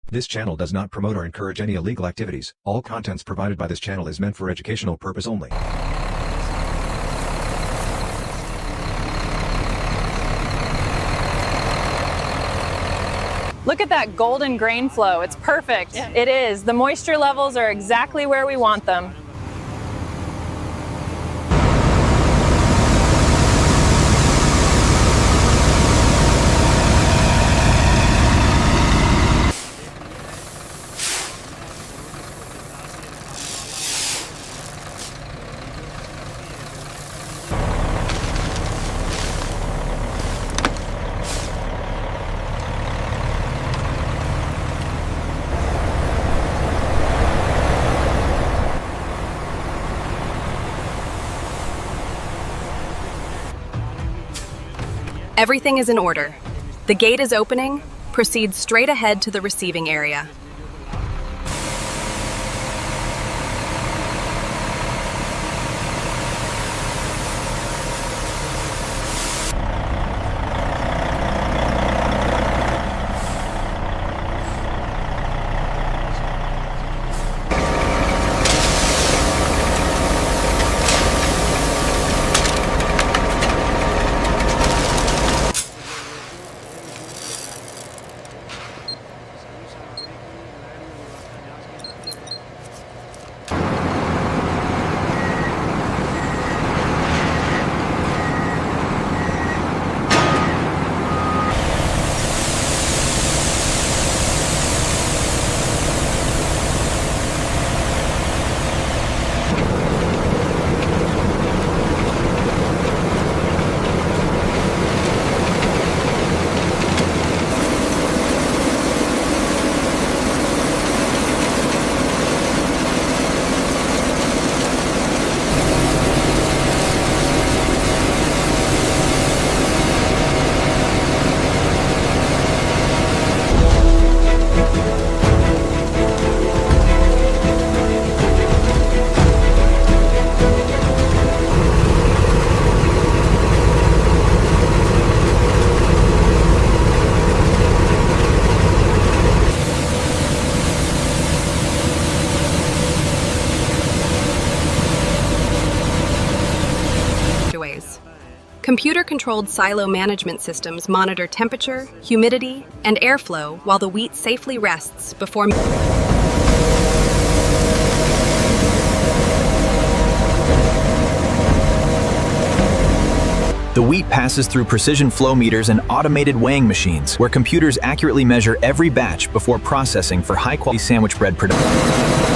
This channel does not promote or encourage any illegal activities. All contents provided by this channel is meant for educational purpose only. Look at that golden grain flow. It's perfect. Yeah. It is. The moisture levels are exactly where we want them. Everything is in order. The gate is opening. Proceed straight ahead to the receiving area. Computer-controlled silo management systems monitor temperature, humidity, and airflow while the wheat safely rests before... The wheat passes through precision flow meters and automated weighing machines, where computers accurately measure every batch before processing for high-quality sandwich bread production.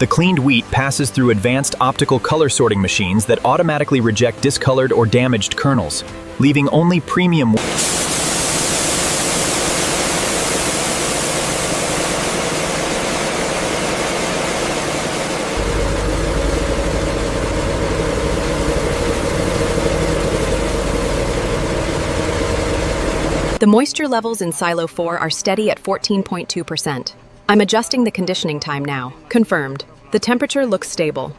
The cleaned wheat passes through advanced optical color sorting machines that automatically reject discolored or damaged kernels, leaving only premium. The moisture levels in Silo 4 are steady at 14.2%. I'm adjusting the conditioning time now. Confirmed. The temperature looks stable.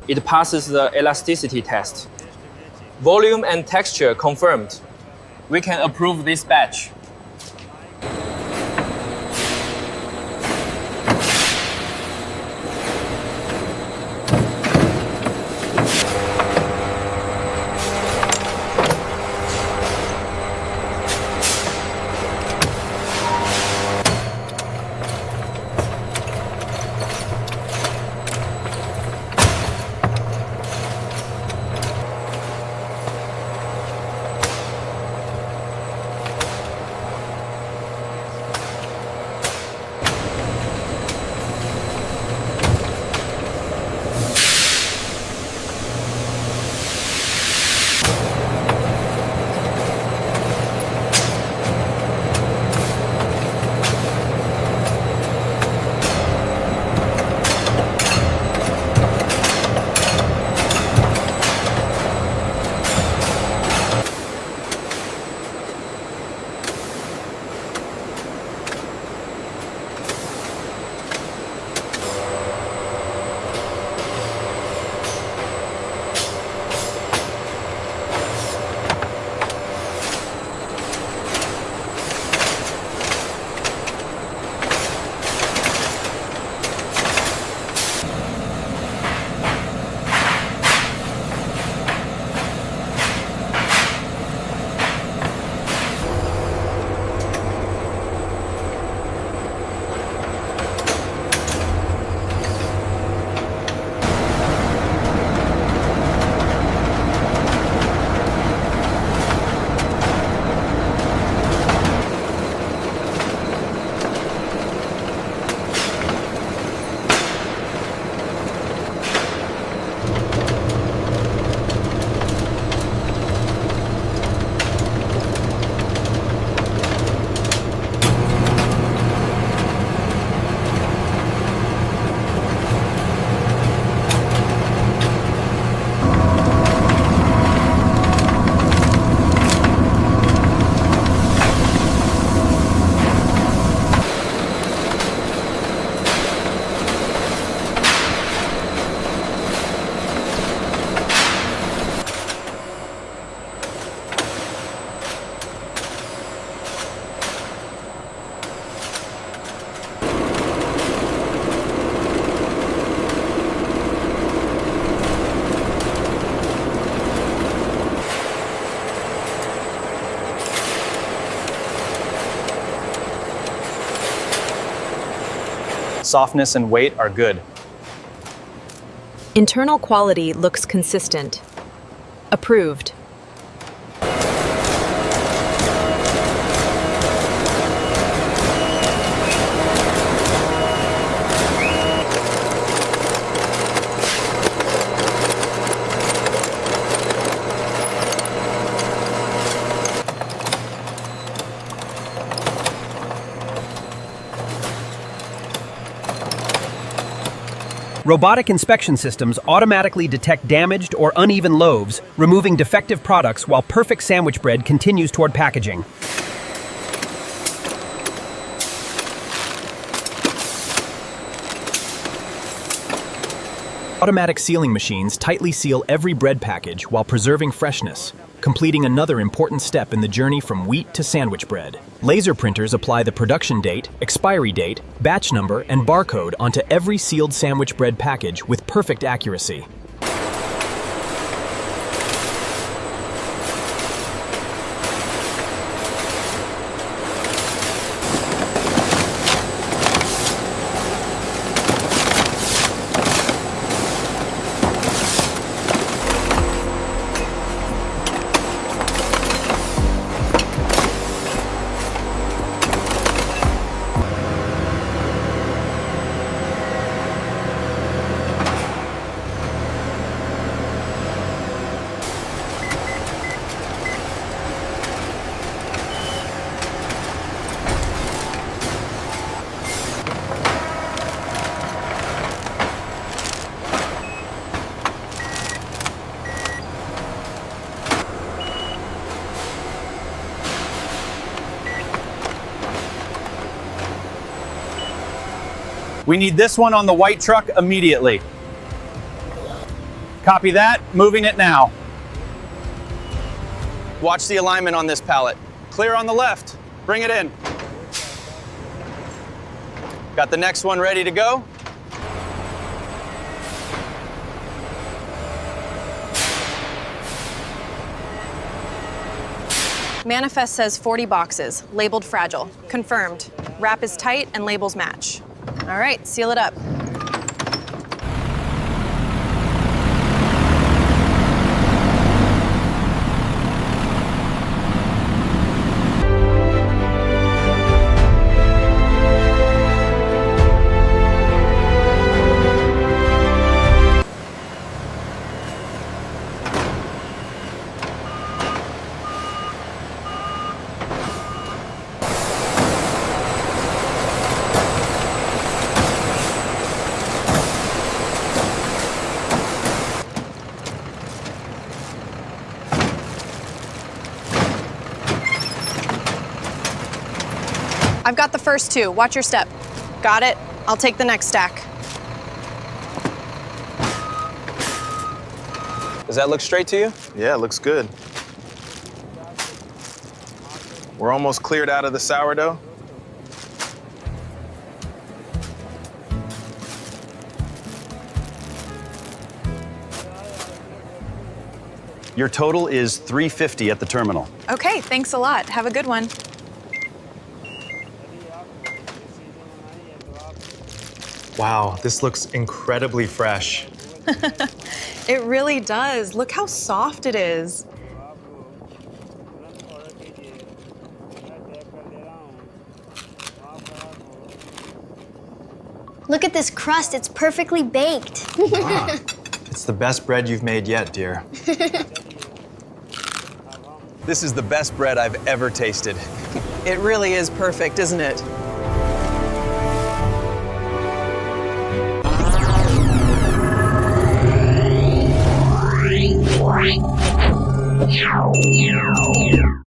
It passes the elasticity test. Volume and texture confirmed. We can approve this batch. Softness and weight are good. Internal quality looks consistent. Approved. Robotic inspection systems automatically detect damaged or uneven loaves, removing defective products while perfect sandwich bread continues toward packaging. Automatic sealing machines tightly seal every bread package while preserving freshness, completing another important step in the journey from wheat to sandwich bread. Laser printers apply the production date, expiry date, batch number, and barcode onto every sealed sandwich bread package with perfect accuracy. We need this one on the white truck immediately. Copy that, moving it now. Watch the alignment on this pallet. Clear on the left, bring it in. Got the next one ready to go? Manifest says 40 boxes, labeled fragile. Confirmed. Wrap is tight and labels match. All right, seal it up. I've got the first two. Watch your step. Got it? I'll take the next stack. Does that look straight to you? Yeah, it looks good. We're almost cleared out of the sourdough. Your total is $350 at the terminal. Okay, thanks a lot. Have a good one. Wow, this looks incredibly fresh. It really does. Look how soft it is. Look at this crust, it's perfectly baked. It's the best bread you've made yet, dear. This is the best bread I've ever tasted. It really is perfect, isn't it?